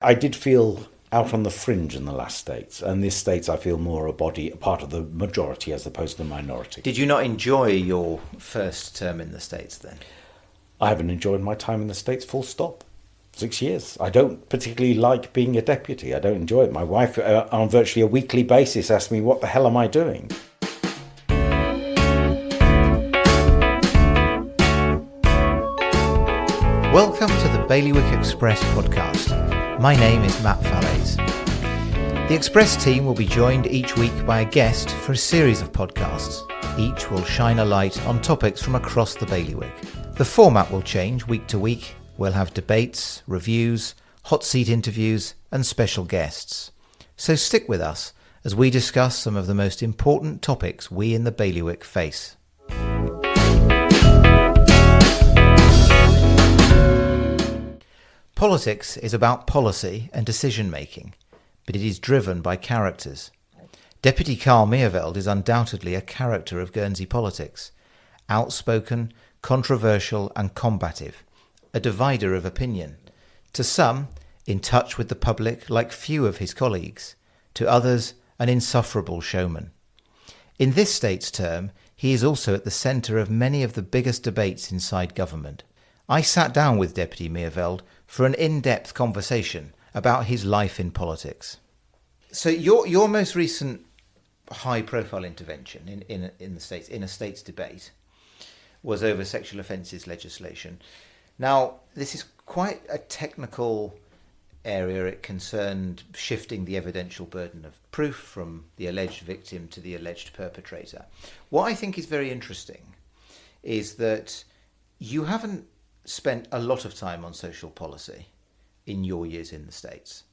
I did feel out on the fringe in the last states, and this states I feel more a part of the majority as opposed to the minority. Did you not enjoy your first term in the States then? I haven't enjoyed my time in the States, full stop. 6 years. I don't particularly like being a deputy. I don't enjoy it. My wife, on virtually a weekly basis, asks me, what the hell am I doing? Welcome to the Bailiwick Express podcast. My name is Matt Fallais. The Express team will be joined each week by a guest for a series of podcasts. Each will shine a light on topics from across the bailiwick. The format will change week to week. We'll have debates, reviews, hot seat interviews and special guests. So stick with us as we discuss some of the most important topics we in the bailiwick face. Politics is about policy and decision making, but it is driven by characters. Deputy Carl Meerveld is undoubtedly a character of Guernsey politics. Outspoken, controversial and combative. A divider of opinion. To some, in touch with the public like few of his colleagues. To others, an insufferable showman. In this state's term, he is also at the centre of many of the biggest debates inside government. I sat down with Deputy Meerveld for an in-depth conversation about his life in politics. So your most recent high-profile intervention in the States, in a States debate, was over sexual offences legislation. Now, this is quite a technical area. It concerned shifting the evidential burden of proof from the alleged victim to the alleged perpetrator. What I think is very interesting is that you haven't spent a lot of time on social policy in your years in the States.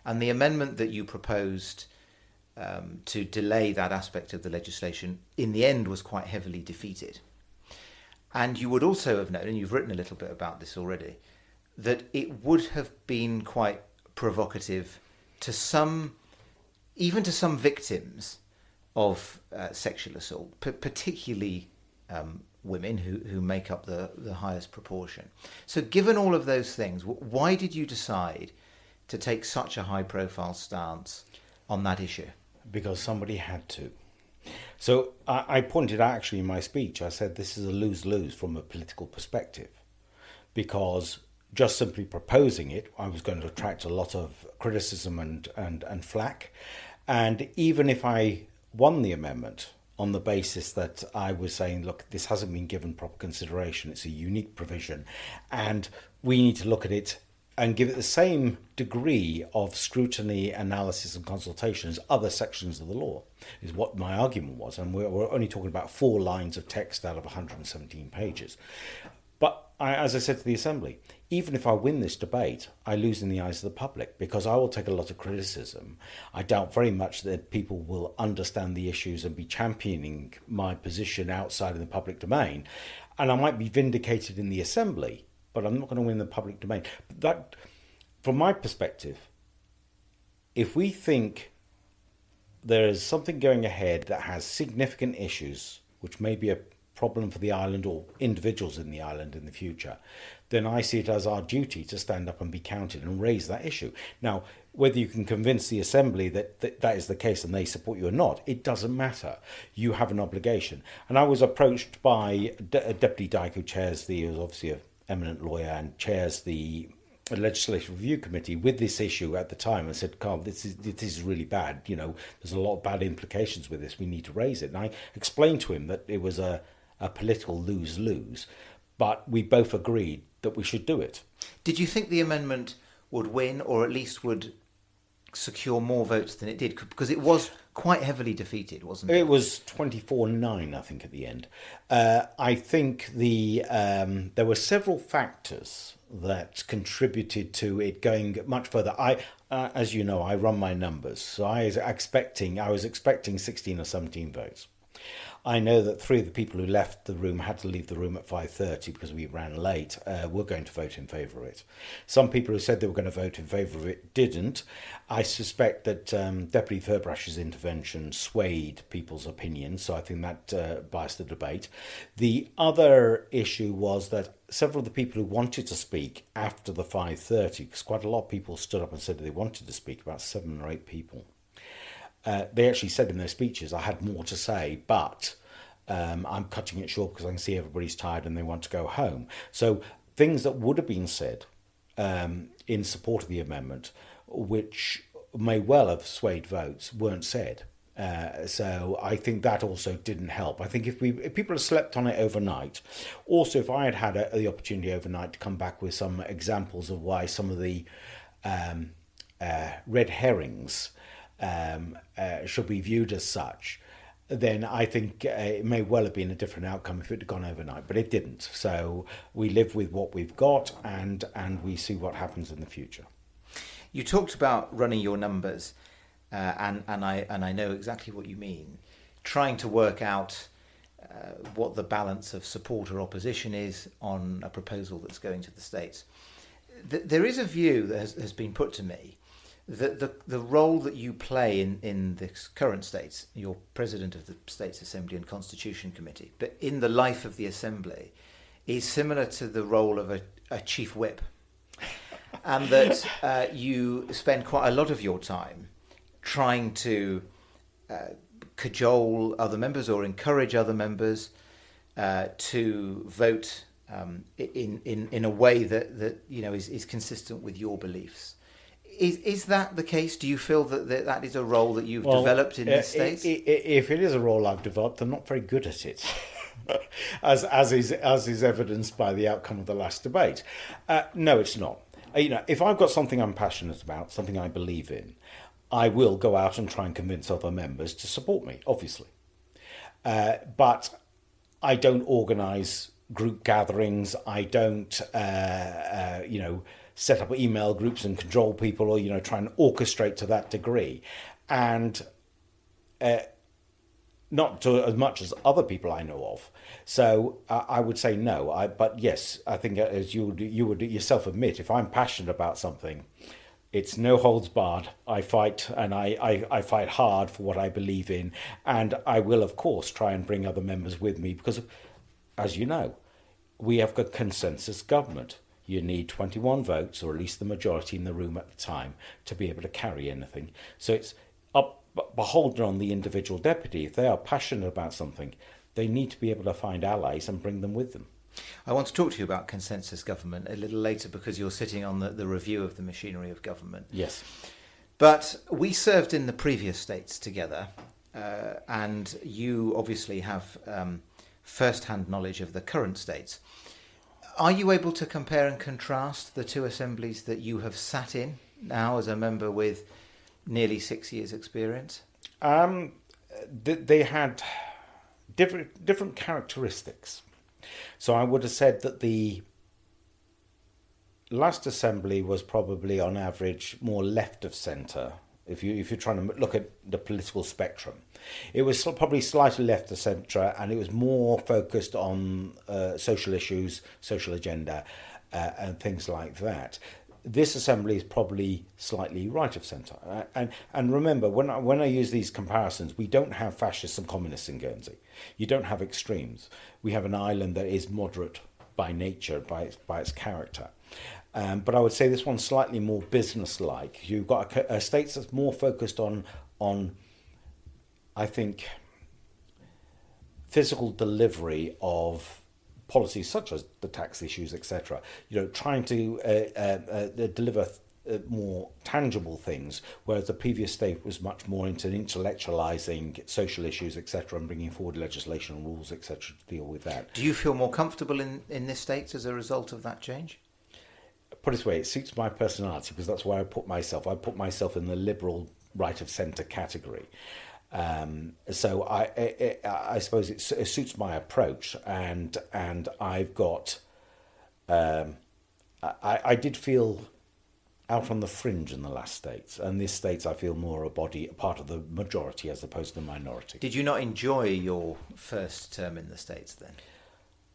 And the amendment that you proposed to delay that aspect of the legislation in the end was quite heavily defeated. And you would also have known, and you've written a little bit about this already, that it would have been quite provocative to some, even to some victims of sexual assault, particularly women who make up the highest proportion. So given all of those things, why did you decide to take such a high-profile stance on that issue? Because somebody had to. So I pointed out actually in my speech, I said this is a lose-lose from a political perspective, because just simply proposing it, I was going to attract a lot of criticism and flack. And even if I won the amendment on the basis that I was saying, look, this hasn't been given proper consideration, it's a unique provision, and we need to look at it and give it the same degree of scrutiny, analysis and consultation as other sections of the law, is what my argument was. And we're only talking about 4 lines of text out of 117 pages. But as I said to the Assembly, even if I win this debate, I lose in the eyes of the public, because I will take a lot of criticism. I doubt very much that people will understand the issues and be championing my position outside of the public domain. And I might be vindicated in the Assembly, but I'm not going to win the public domain. That, from my perspective, if we think there is something going ahead that has significant issues, which may be a problem for the island or individuals in the island in the future, then I see it as our duty to stand up and be counted and raise that issue. Now, whether you can convince the Assembly that is the case and they support you or not, it doesn't matter. You have an obligation. And I was approached by Deputy Dyke, who chairs he was obviously an eminent lawyer and chairs the Legislative Review Committee, with this issue at the time, and said, Carl, this is really bad. You know, there's a lot of bad implications with this. We need to raise it. And I explained to him that it was a political lose-lose, but we both agreed that we should do it. Did you think the amendment would win, or at least would secure more votes than it did? Because it was quite heavily defeated, wasn't it? It was 24-9, I think, at the end. I think there were several factors that contributed to it going much further. As you know, I run my numbers, so I was expecting 16 or 17 votes. I know that 3 of the people who left the room had to leave the room at 5:30 because we ran late. Were going to vote in favour of it. Some people who said they were going to vote in favour of it didn't. I suspect that Deputy Ferbrash's intervention swayed people's opinions, so I think that biased the debate. The other issue was that several of the people who wanted to speak after the 5:30, because quite a lot of people stood up and said they wanted to speak, about 7 or 8 people. They actually said in their speeches, I had more to say, but I'm cutting it short because I can see everybody's tired and they want to go home. So things that would have been said in support of the amendment, which may well have swayed votes, weren't said. So I think that also didn't help. I think if people had slept on it overnight, also if I had had the opportunity overnight to come back with some examples of why some of the red herrings should be viewed as such, then I think it may well have been a different outcome if it had gone overnight, but it didn't. So we live with what we've got, and we see what happens in the future. You talked about running your numbers, and I know exactly what you mean. Trying to work out what the balance of support or opposition is on a proposal that's going to the States. There is a view that has been put to me that the role that you play in the current States, you're President of the States Assembly and Constitution Committee, but in the life of the Assembly, is similar to the role of a Chief Whip. And that you spend quite a lot of your time trying to cajole other members or encourage other members to vote in a way that is consistent with your beliefs. Is that the case? Do you feel that is a role that you've developed in the States? If it is a role I've developed, I'm not very good at it, as is evidenced by the outcome of the last debate. No, it's not. If I've got something I'm passionate about, something I believe in, I will go out and try and convince other members to support me, obviously. But I don't organise group gatherings. I don't, set up email groups and control people, or try and orchestrate to that degree, and not to as much as other people I know of. So I would say no. But yes, I think as you would yourself admit, if I'm passionate about something, it's no holds barred. I fight, and I fight hard for what I believe in, and I will of course try and bring other members with me because, as you know, we have got consensus government. You need 21 votes, or at least the majority in the room at the time, to be able to carry anything. So it's beholden on the individual deputy. If they are passionate about something, they need to be able to find allies and bring them with them. I want to talk to you about consensus government a little later because you're sitting on the review of the machinery of government. Yes. But we served in the previous States together, and you obviously have first-hand knowledge of the current States. Are you able to compare and contrast the two assemblies that you have sat in now as a member with nearly 6 years' experience? They had different characteristics. So I would have said that the last assembly was probably on average more left of centre. If you're trying to look at the political spectrum, it was probably slightly left of centre, and it was more focused on social issues, social agenda, and things like that. This assembly is probably slightly right of centre, and remember, when I use these comparisons, we don't have fascists and communists in Guernsey. You don't have extremes. We have an island that is moderate by nature, by its character. But I would say this one's slightly more business-like. You've got a state that's more focused on, I think, physical delivery of policies such as the tax issues, etc. Trying to deliver more tangible things, whereas the previous state was much more into intellectualizing social issues, etc., and bringing forward legislation and rules, etc., to deal with that. Do you feel more comfortable in this state as a result of that change? Put it this way, it suits my personality because that's where I put myself. I put myself in the liberal right of centre category. So I suppose it suits my approach, and I've got. I did feel out on the fringe in the last states, and this states I feel more a part of the majority as opposed to the minority. Did you not enjoy your first term in the States then?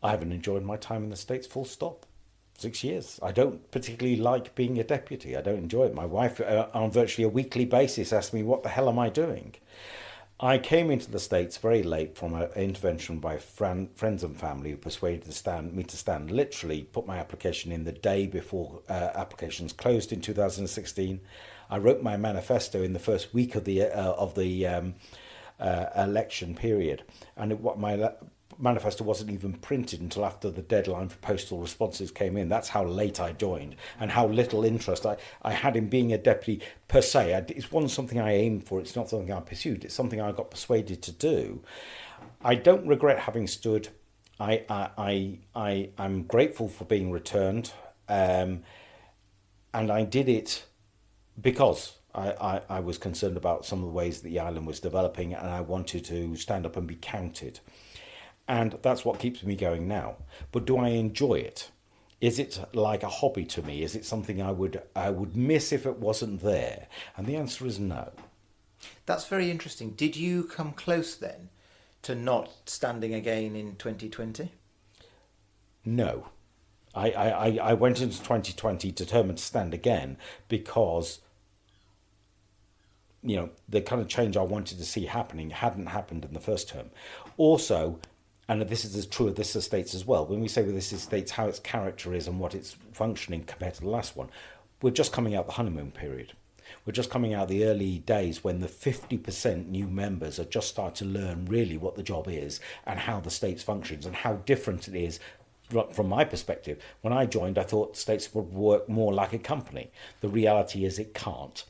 I haven't enjoyed my time in the States, full stop. 6 years. I don't particularly like being a deputy. I don't enjoy it. My wife, on virtually a weekly basis, asks me, what the hell am I doing? I came into the States very late from an intervention by friends and family who persuaded me to stand. Literally put my application in the day before applications closed in 2016. I wrote my manifesto in the first week of the election period, and my manifesto wasn't even printed until after the deadline for postal responses came in. That's how late I joined and how little interest I had in being a deputy per se. It wasn't something I aimed for. It's not something I pursued. It's something I got persuaded to do. I don't regret having stood. I'm grateful for being returned, and I did it because I was concerned about some of the ways that the island was developing, and I wanted to stand up and be counted. And that's what keeps me going now. But do I enjoy it? Is it like a hobby to me? Is it something I would miss if it wasn't there? And the answer is no. That's very interesting. Did you come close then to not standing again in 2020? No. I went into 2020 determined to stand again because, you know, the kind of change I wanted to see happening hadn't happened in the first term. Also, and this is true of this estate as well, when we say with this estate how its character is and what it's functioning compared to the last one, we're just coming out the honeymoon period. We're just coming out the early days when the 50% new members are just starting to learn really what the job is and how the state functions and how different it is. From my perspective, when I joined, I thought states would work more like a company. The reality is it can't.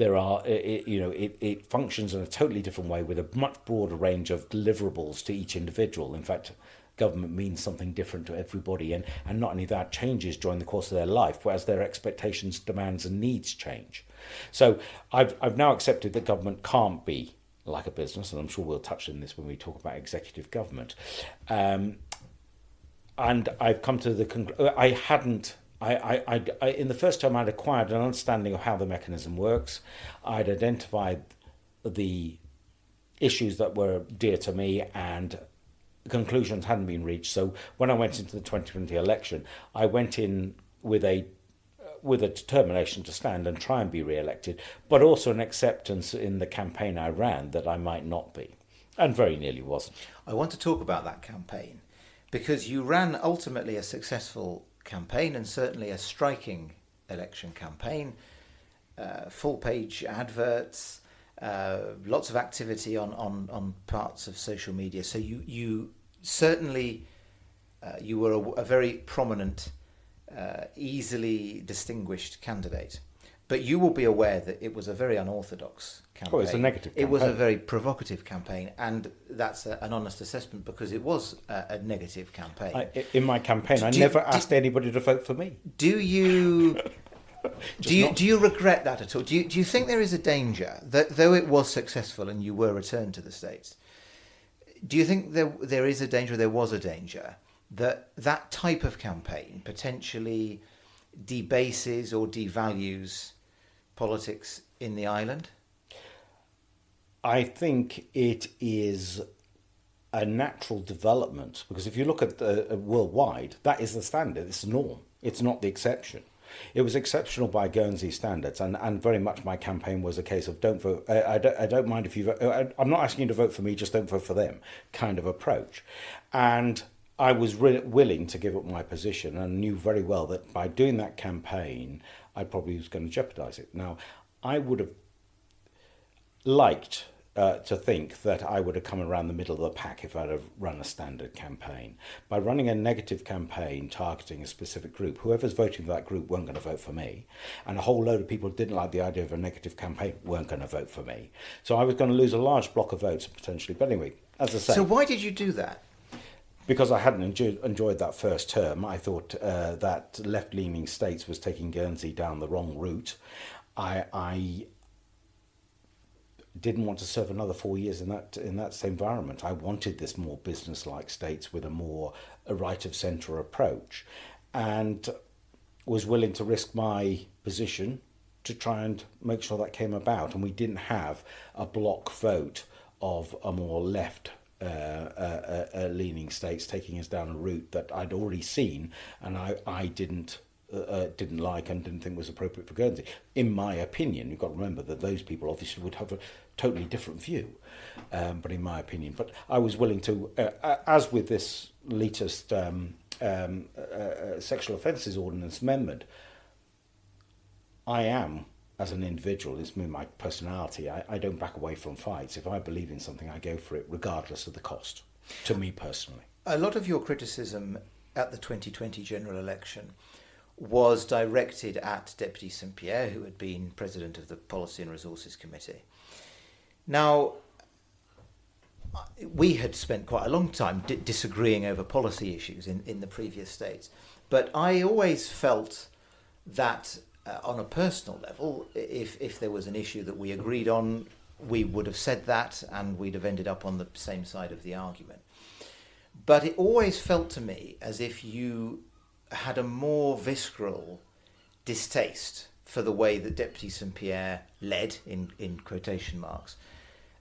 It functions in a totally different way with a much broader range of deliverables to each individual. In fact, government means something different to everybody, and not only that, changes during the course of their life, whereas their expectations, demands and needs change. So I've now accepted that government can't be like a business, and I'm sure we'll touch on this when we talk about executive government. And I've come to the conclusion, in the first term, I'd acquired an understanding of how the mechanism works. I'd identified the issues that were dear to me, and conclusions hadn't been reached. So when I went into the 2020 election, I went in with a determination to stand and try and be re-elected, but also an acceptance in the campaign I ran that I might not be, and very nearly wasn't. I want to talk about that campaign because you ran ultimately a successful campaign and certainly a striking election campaign, full-page adverts, lots of activity on parts of social media. So you certainly you were a very prominent, easily distinguished candidate. But you will be aware that it was a very unorthodox campaign. Oh, it's a negative campaign. It was a very provocative campaign, and that's an honest assessment because it was a negative campaign. In my campaign, I never asked anybody to vote for me. Do you do you regret that at all? Do you think there is a danger that though it was successful and you were returned to the States, do you think there is a danger, there was a danger, that type of campaign potentially debases or devalues politics in the island? I think it is a natural development, because if you look at worldwide, that is the standard, it's the norm, it's not the exception. It was exceptional by Guernsey standards, and very much my campaign was a case of don't vote. I don't mind if you vote. I'm not asking you to vote for me, just don't vote for them kind of approach. And I was willing to give up my position and knew very well that by doing that campaign, I probably was going to jeopardise it. Now, I would have liked to think that I would have come around the middle of the pack if I'd have run a standard campaign. By running a negative campaign targeting a specific group, whoever's voting for that group weren't going to vote for me. And a whole load of people who didn't like the idea of a negative campaign weren't going to vote for me. So I was going to lose a large block of votes potentially. But anyway, as I say... So why did you do that? Because I hadn't enjoyed that first term. I thought that left-leaning states was taking Guernsey down the wrong route. I didn't want to serve another 4 years in that same environment. I wanted this more business-like states with a right-of-centre approach, and was willing to risk my position to try and make sure that came about, and we didn't have a block vote of a more left leaning states taking us down a route that I'd already seen, and I didn't like and didn't think was appropriate for Guernsey. In my opinion, you've got to remember that those people obviously would have a totally different view, but in my opinion. But I was willing to, as with this latest sexual offences ordinance amendment, I am, as an individual, it's my personality, I don't back away from fights. If I believe in something, I go for it regardless of the cost, to me personally. A lot of your criticism at the 2020 general election was directed at Deputy St Pierre, who had been president of the Policy and Resources Committee. Now, we had spent quite a long time disagreeing over policy issues in the previous states, but I always felt that on a personal level, if there was an issue that we agreed on, we would have said that and we'd have ended up on the same side of the argument. But it always felt to me as if you had a more visceral distaste for the way that Deputy St Pierre led, in quotation marks,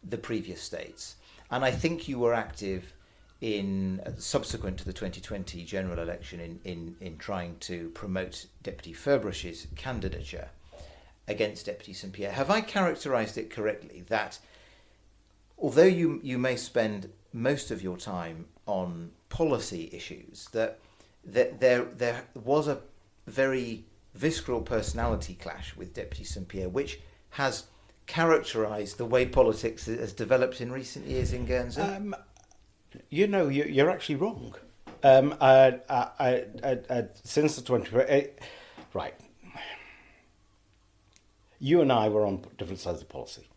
the previous states. And I think you were active in subsequent to the 2020 general election in trying to promote Deputy Ferberish's candidature against Deputy St Pierre. Have I characterised it correctly that although you may spend most of your time on policy issues, that there was a very visceral personality clash with Deputy St Pierre, which has characterised the way politics has developed in recent years in Guernsey? You're actually wrong. Since the 20... right. You and I were on different sides of policy.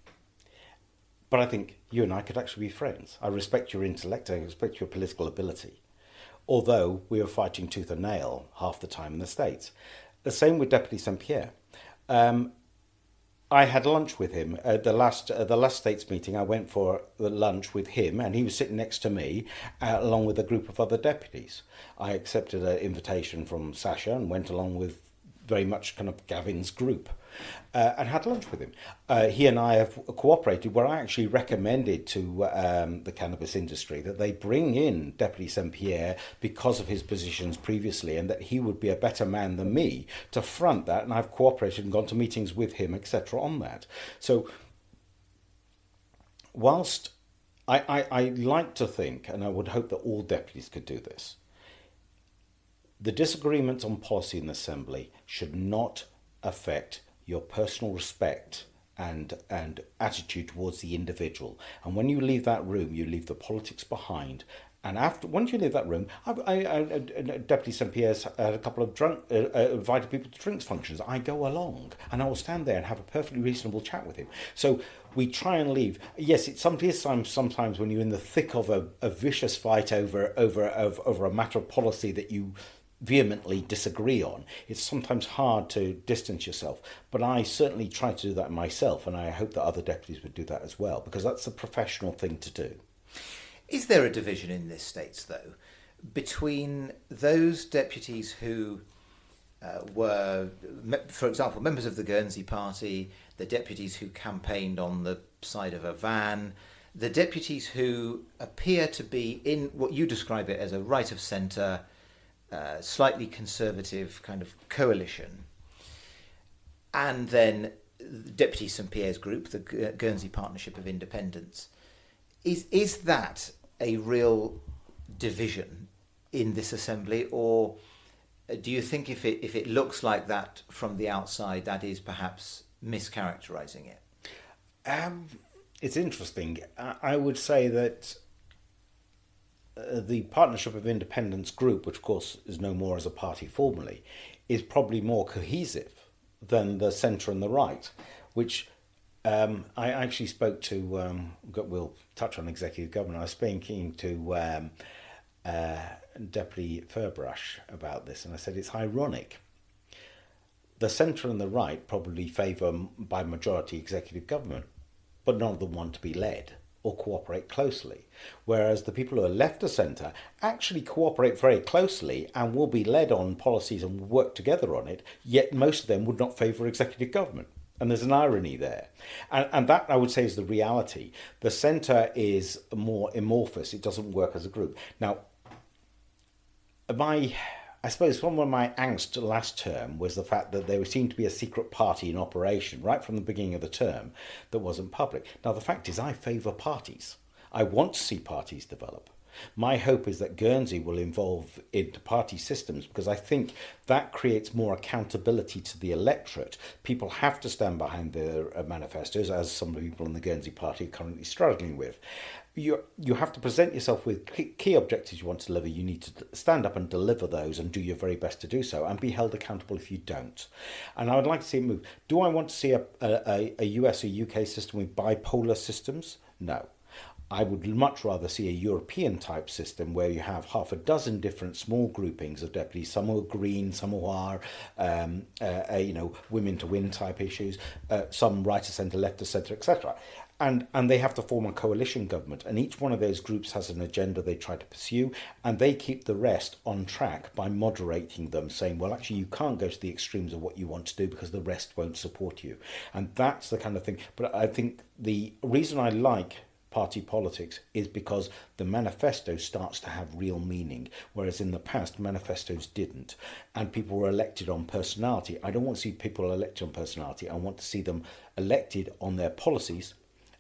But I think you and I could actually be friends. I respect your intellect, I respect your political ability. Although we were fighting tooth and nail half the time in the States. The same with Deputy St Pierre. I had lunch with him at the last States meeting. I went for the lunch with him, and he was sitting next to me, along with a group of other deputies. I accepted an invitation from Sasha and went along with very much kind of Gavin's group, and had lunch with him. He and I have cooperated where I actually recommended to the cannabis industry that they bring in Deputy St Pierre because of his positions previously, and that he would be a better man than me to front that, and I've cooperated and gone to meetings with him, etc. on that. So whilst I like to think, and I would hope that all deputies could do this, the disagreements on policy in the Assembly should not affect your personal respect and attitude towards the individual. And when you leave that room, you leave the politics behind. And once you leave that room, Deputy St Pierre's had a couple of invited people to drinks functions. I go along, and I will stand there and have a perfectly reasonable chat with him. So we try and leave. Yes, it's sometimes when you're in the thick of a vicious fight over a matter of policy that you vehemently disagree on, it's sometimes hard to distance yourself. But I certainly try to do that myself, and I hope that other deputies would do that as well, because that's a professional thing to do. Is there a division in this States, though, between those deputies who were, for example, members of the Guernsey Party, the deputies who campaigned on the side of a van, the deputies who appear to be in what you describe it as a right of centre, slightly conservative kind of coalition, and then Deputy St Pierre's group, the Guernsey Partnership of Independents? Is that a real division in this assembly, or do you think if it looks like that from the outside, that is perhaps mischaracterising it? It's interesting. I would say that the Partnership of Independents group, which of course is no more as a party formally, is probably more cohesive than the centre and the right, which I actually spoke to, we'll touch on executive government, I was speaking to Deputy Ferbrush about this, and I said it's ironic. The centre and the right probably favour by majority executive government, but none of them want to be led. or cooperate closely. Whereas the people who are left of centre actually cooperate very closely and will be led on policies and work together on it, yet most of them would not favour executive government. And there's an irony there. And that, I would say, is the reality. The centre is more amorphous. It doesn't work as a group. Now, I suppose one of my angst last term was the fact that there seemed to be a secret party in operation right from the beginning of the term that wasn't public. Now, the fact is I favour parties. I want to see parties develop. My hope is that Guernsey will evolve into party systems because I think that creates more accountability to the electorate. People have to stand behind their manifestos, as some people in the Guernsey party are currently struggling with. You have to present yourself with key objectives you want to deliver. You need to stand up and deliver those and do your very best to do so and be held accountable if you don't. And I would like to see it move. Do I want to see a US or UK system with bipolar systems? No. I would much rather see a European type system where you have half a dozen different small groupings of deputies, some who are green, some who are women to win type issues, some right of centre, left of centre, etc. And they have to form a coalition government, and each one of those groups has an agenda they try to pursue, and they keep the rest on track by moderating them, saying, well, actually, you can't go to the extremes of what you want to do because the rest won't support you. And that's the kind of thing. But I think the reason I like party politics is because the manifesto starts to have real meaning, whereas in the past manifestos didn't, and people were elected on personality. I don't want to see people elected on personality. I want to see them elected on their policies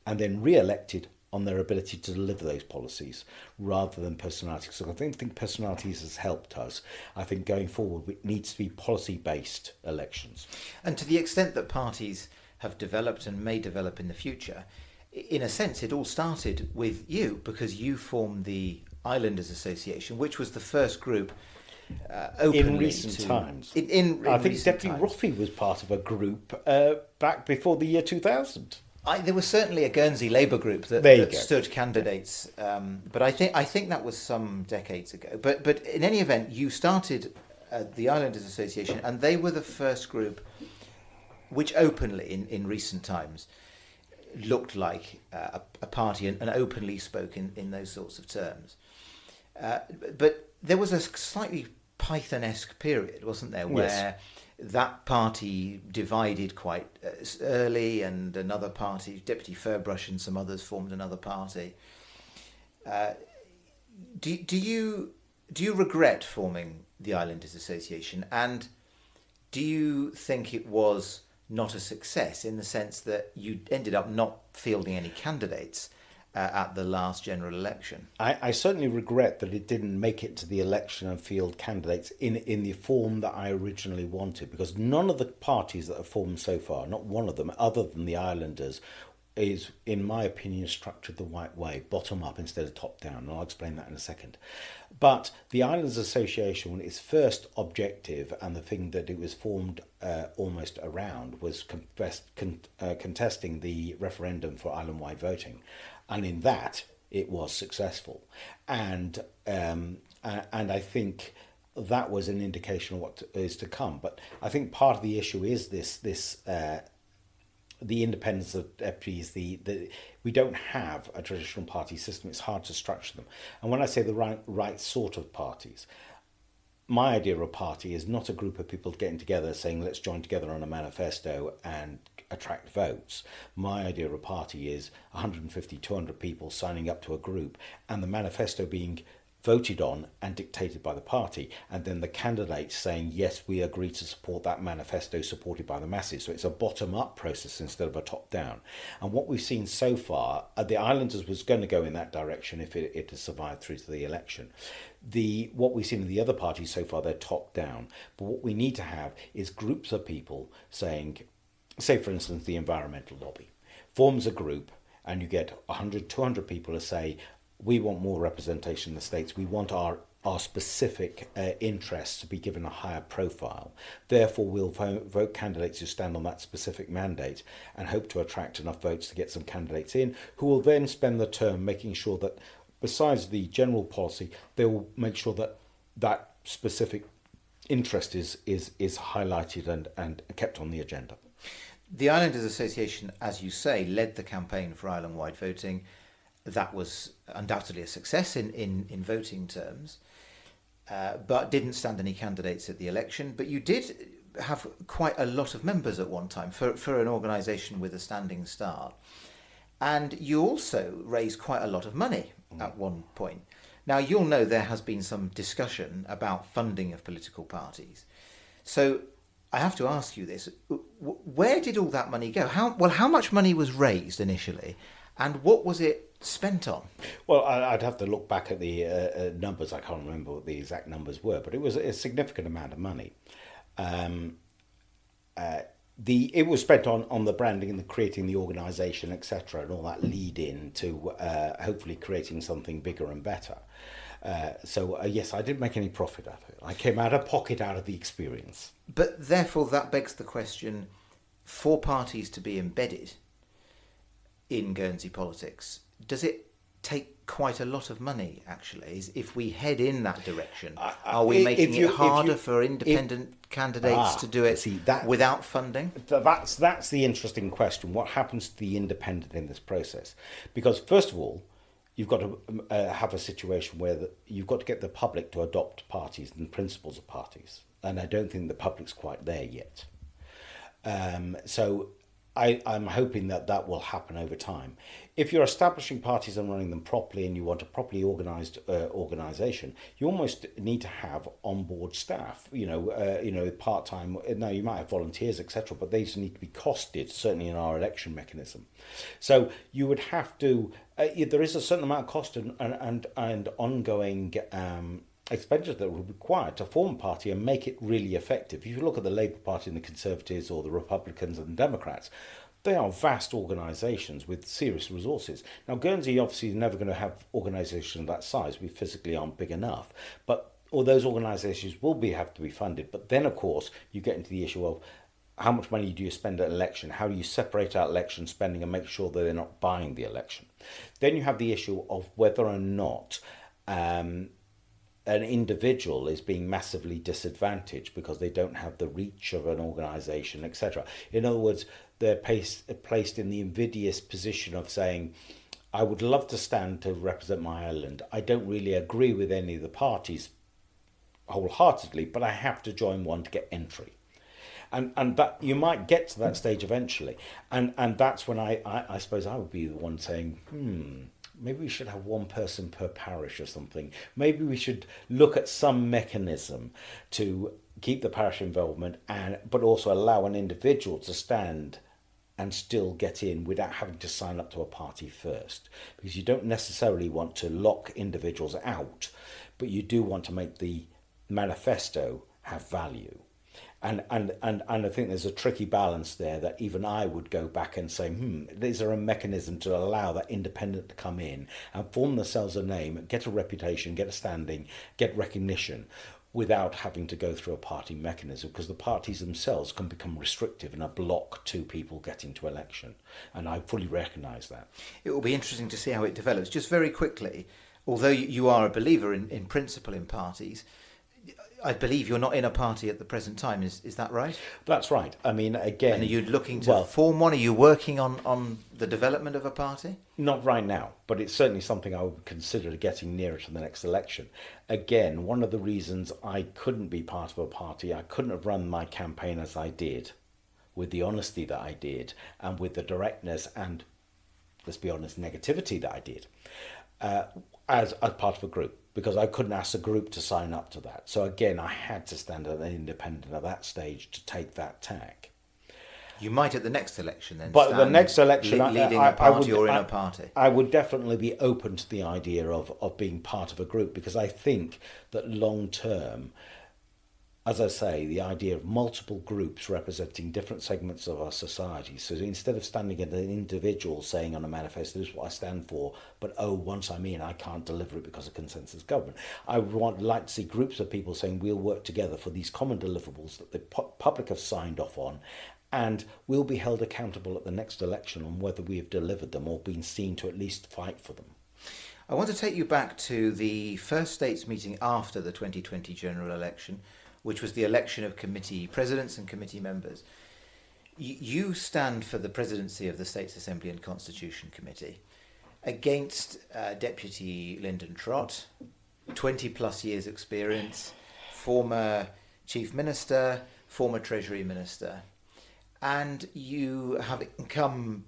and then re-elected on their ability to deliver those policies rather than personality. So I don't think personalities has helped us. I think going forward it needs to be policy-based elections. And to the extent that parties have developed and may develop in the future, in a sense, it all started with you because you formed the Islanders Association, which was the first group openly in recent times. I think Deputy Roffey was part of a group back before the year 2000. There was certainly a Guernsey Labour group that stood candidates, but I think that was some decades ago. But in any event, you started the Islanders Association, and they were the first group which openly, in recent times, looked like a party and openly spoke in those sorts of terms. But there was a slightly Python-esque period, wasn't there, where that party divided quite early, and another party, Deputy Fairbrush and some others, formed another party. Do you regret forming the Islanders Association, and do you think it was not a success in the sense that you ended up not fielding any candidates at the last general election? I certainly regret that it didn't make it to the election and field candidates in the form that I originally wanted, because none of the parties that have formed so far, not one of them, other than the Islanders, is, in my opinion, structured the right way, bottom up instead of top down, and I'll explain that in a second. But the Islanders Association, its first objective and the thing that it was formed almost around was contesting the referendum for island-wide voting, and in that it was successful, and I think that was an indication of what is to come. But I think part of the issue is the independence of deputies. We don't have a traditional party system. It's hard to structure them. And when I say the right sort of parties, my idea of a party is not a group of people getting together saying let's join together on a manifesto and attract votes. My idea of a party is 150, 200 people signing up to a group and the manifesto being voted on and dictated by the party, and then the candidates saying yes, we agree to support that manifesto supported by the masses. So it's a bottom-up process instead of a top-down. And what we've seen so far, the Islanders was going to go in that direction if it had survived through to the election. What we've seen in the other parties so far, they're top-down. But what we need to have is groups of people saying, say for instance the environmental lobby forms a group, and you get 100, 200 people who say, we want more representation in the States. We want our specific interests to be given a higher profile. Therefore, we'll vote candidates who stand on that specific mandate and hope to attract enough votes to get some candidates in, who will then spend the term making sure that, besides the general policy, they will make sure that that specific interest is highlighted and kept on the agenda. The Islanders Association, as you say, led the campaign for island-wide voting. That was undoubtedly a success in voting terms, but didn't stand any candidates at the election. But you did have quite a lot of members at one time for an organisation with a standing start. And you also raised quite a lot of money at one point. Now, you'll know there has been some discussion about funding of political parties. So I have to ask you this. Where did all that money go? How much money was raised initially, and what was it spent on? Well, I'd have to look back at the numbers. I can't remember what the exact numbers were, but it was a significant amount of money. It was spent on the branding and the creating the organisation, etc., and all that lead in to hopefully creating something bigger and better. So yes, I didn't make any profit out of it. I came out of pocket out of the experience. But therefore, that begs the question: for parties to be embedded in Guernsey politics, does it take quite a lot of money, actually? If we head in that direction, are we making it harder for independent candidates to do it without funding? That's the interesting question. What happens to the independent in this process? Because first of all, you've got to have a situation where you've got to get the public to adopt parties and principles of parties. And I don't think the public's quite there yet. So I'm hoping that will happen over time. If you're establishing parties and running them properly and you want a properly organised organisation, you almost need to have on-board staff, part-time. Now, you might have volunteers, etc., but these need to be costed, certainly in our election mechanism. So you would have to, there is a certain amount of cost and ongoing expenditure that would be required to form a party and make it really effective. If you look at the Labour Party and the Conservatives or the Republicans and the Democrats, they are vast organisations with serious resources. Now, Guernsey obviously is never going to have organisations of that size. We physically aren't big enough. But all those organisations will have to be funded. But then, of course, you get into the issue of how much money do you spend at an election? How do you separate out election spending and make sure that they're not buying the election? Then you have the issue of whether or not an individual is being massively disadvantaged because they don't have the reach of an organisation, etc. In other words, they're placed in the invidious position of saying, I would love to stand to represent my island. I don't really agree with any of the parties wholeheartedly, but I have to join one to get entry. And that you might get to that stage eventually. And that's when I suppose I would be the one saying, maybe we should have one person per parish or something. Maybe we should look at some mechanism to keep the parish involvement, but also allow an individual to stand and still get in without having to sign up to a party first. Because you don't necessarily want to lock individuals out, but you do want to make the manifesto have value. And I think there's a tricky balance there that even I would go back and say, is there a mechanism to allow that independent to come in and form themselves a name, get a reputation, get a standing, get recognition, without having to go through a party mechanism, because the parties themselves can become restrictive and a block to people getting to election. And I fully recognise that. It will be interesting to see how it develops. Just very quickly, although you are a believer in principle in parties, I believe you're not in a party at the present time, is that right? That's right. I mean, again... And are you looking to form one? Are you working on the development of a party? Not right now, but it's certainly something I would consider getting nearer to the next election. Again, one of the reasons I couldn't be part of a party, I couldn't have run my campaign as I did, with the honesty that I did, and with the directness and, let's be honest, negativity that I did, as part of a group. Because I couldn't ask a group to sign up to that. So again, I had to stand as an independent at that stage to take that tack. You might at the next election then. But the next election, leading a party or in a party. I would definitely be open to the idea of being part of a group, because I think that long term, as I say, the idea of multiple groups representing different segments of our society. So instead of standing as an individual saying on a manifesto, this is what I stand for, but once I'm in, I can't deliver it because of consensus government. I would like to see groups of people saying we'll work together for these common deliverables that the public have signed off on, and we'll be held accountable at the next election on whether we have delivered them or been seen to at least fight for them. I want to take you back to the first States meeting after the 2020 general election, which was the election of committee presidents and committee members. You stand for the presidency of the States Assembly and Constitution Committee. against Deputy Lyndon Trott, 20 plus years experience, former Chief Minister, former Treasury Minister, and you have come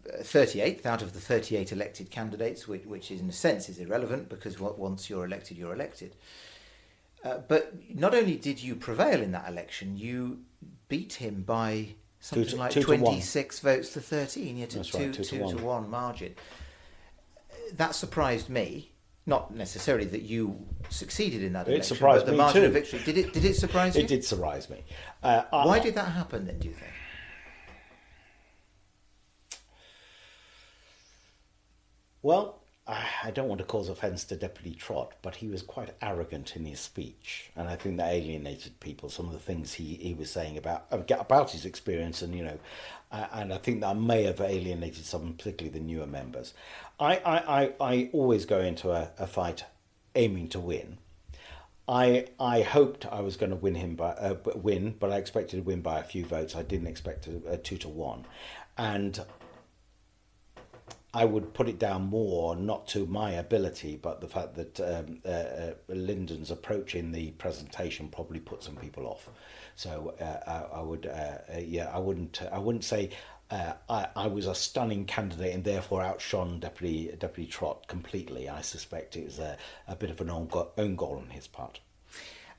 38th out of the 38 elected candidates, which in a sense is irrelevant because once you're elected, you're elected. But not only did you prevail in that election, you beat him by something like 26 votes to 13, two to one margin. That surprised me. Not necessarily that you succeeded in that election, surprised but the me margin too. of victory. Did it surprise you? It did surprise me. Why did that happen then, do you think? Well, I don't want to cause offence to Deputy Trott, but he was quite arrogant in his speech, and I think that alienated people. Some of the things he was saying about his experience, and and I think that may have alienated some, particularly the newer members. I always go into a fight aiming to win. I hoped I was going to win, but I expected to win by a few votes. I didn't expect a 2-1, and I would put it down more not to my ability, but the fact that Lyndon's approach in the presentation probably put some people off. So I wouldn't say I was a stunning candidate and therefore outshone Deputy Trott completely. I suspect it was a bit of an own goal on his part.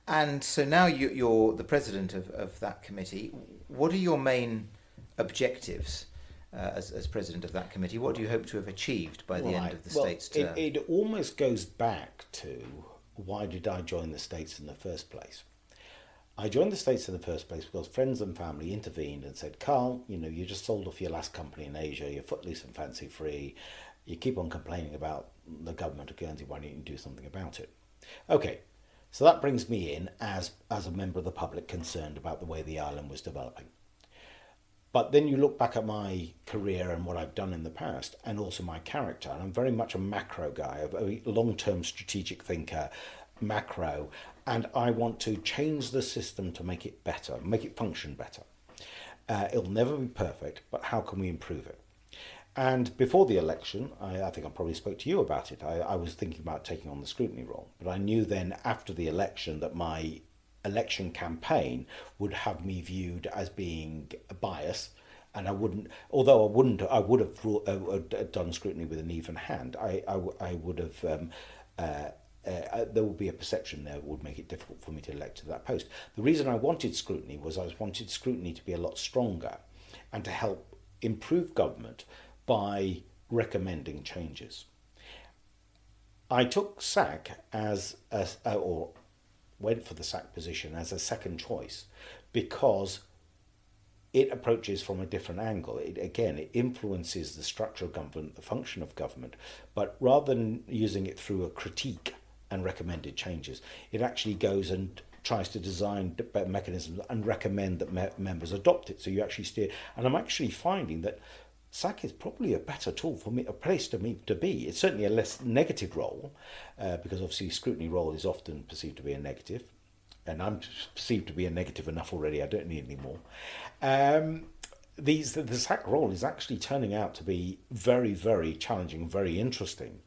And so now you're the president of that committee. What are your main objectives? As president of that committee, what do you hope to have achieved by the end of the state's term? It almost goes back to why did I join the States in the first place? I joined the States in the first place because friends and family intervened and said, Carl, you just sold off your last company in Asia, you're footloose and fancy free, you keep on complaining about the government of Guernsey, why don't you do something about it? Okay, so that brings me in as a member of the public concerned about the way the island was developing. But then you look back at my career and what I've done in the past, and also my character, and I'm very much a macro guy, a very long-term strategic thinker, macro, and I want to change the system to make it better, make it function better. It'll never be perfect, but how can we improve it? And before the election, I think I probably spoke to you about it, I was thinking about taking on the scrutiny role, but I knew then after the election that my election campaign would have me viewed as being biased, and I would have done scrutiny with an even hand. I would have there would be a perception there that would make it difficult for me to elect to that post. The reason I wanted scrutiny was I wanted scrutiny to be a lot stronger and to help improve government by recommending changes. I took SAC went for the SAC position as a second choice because it approaches from a different angle. It influences the structure of government, the function of government, but rather than using it through a critique and recommended changes, it actually goes and tries to design better mechanisms and recommend that members adopt it. So you actually steer, and I'm actually finding that SAC is probably a better tool for me, a place to be. It's certainly a less negative role, because obviously scrutiny role is often perceived to be a negative, and I'm perceived to be a negative enough already. I don't need any more. The SAC role is actually turning out to be very, very challenging, very interesting,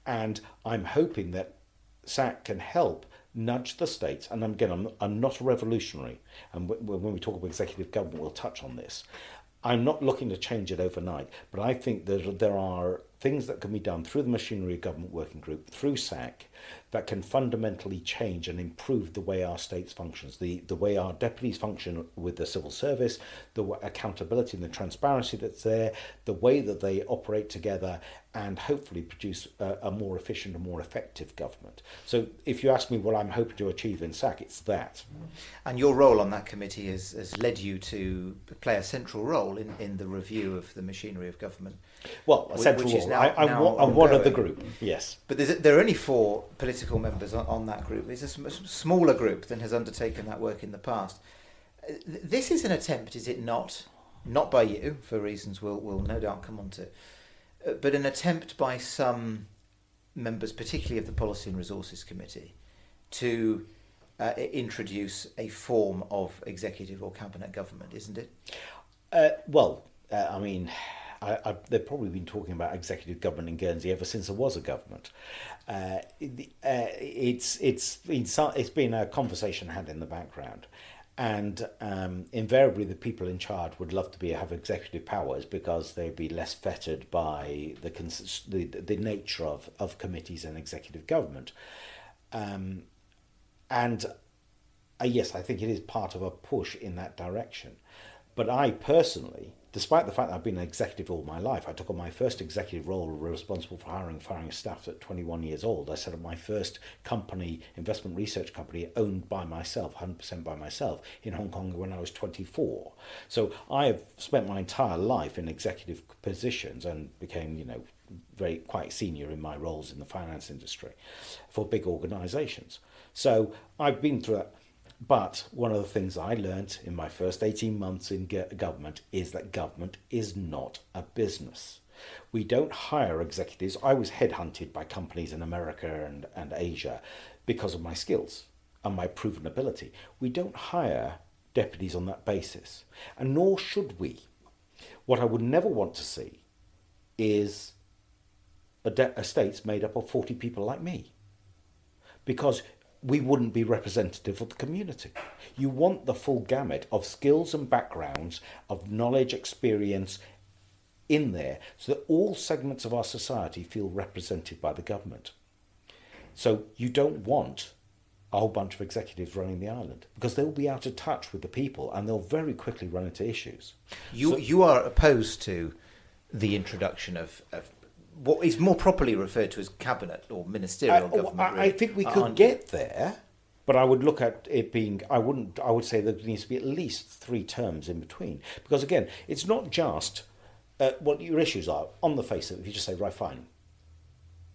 and I'm hoping that SAC can help nudge the states. And again, I'm not a revolutionary, and when we talk about executive government, we'll touch on this. I'm not looking to change it overnight, but I think that there are things that can be done through the Machinery of Government Working Group, through SAC, that can fundamentally change and improve the way our states functions, the way our deputies function with the civil service, the accountability and the transparency that's there, the way that they operate together, and hopefully produce a more efficient and more effective government. So if you ask me what I'm hoping to achieve in SAC, it's that. And your role on that committee has led you to play a central role in the review of the Machinery of Government. Well, a central role. I'm one of the group, yes. But there are only 4 political members on that group. It's a smaller group than has undertaken that work in the past. This is an attempt, is it not? Not by you, for reasons we'll no doubt come on to, but an attempt by some members, particularly of the Policy and Resources Committee, to introduce a form of executive or cabinet government, isn't it? they've probably been talking about executive government in Guernsey ever since there was a government. It's been a conversation had in the background, and invariably the people in charge would love to have executive powers because they'd be less fettered by the nature of committees and executive government. Yes, I think it is part of a push in that direction. But I personally, despite the fact that I've been an executive all my life, I took on my first executive role responsible for hiring and firing staff at 21 years old. I set up my first company, investment research company, owned by myself, 100% by myself, in Hong Kong when I was 24. So I have spent my entire life in executive positions and became, quite senior in my roles in the finance industry for big organisations. So I've been through that. But one of the things I learnt in my first 18 months in government is that government is not a business. We don't hire executives. I was headhunted by companies in America and Asia because of my skills and my proven ability. We don't hire deputies on that basis, and nor should we. What I would never want to see is estates made up of 40 people like me, because we wouldn't be representative of the community. You want the full gamut of skills and backgrounds, of knowledge, experience in there, so that all segments of our society feel represented by the government. So you don't want a whole bunch of executives running the island, because they'll be out of touch with the people and they'll very quickly run into issues. You are opposed to the introduction of what is more properly referred to as cabinet or ministerial government. I think we could get there, but I would look at it being, I would say there needs to be at least 3 terms in between. Because again, it's not just what your issues are. On the face of it, if you just say, right, fine.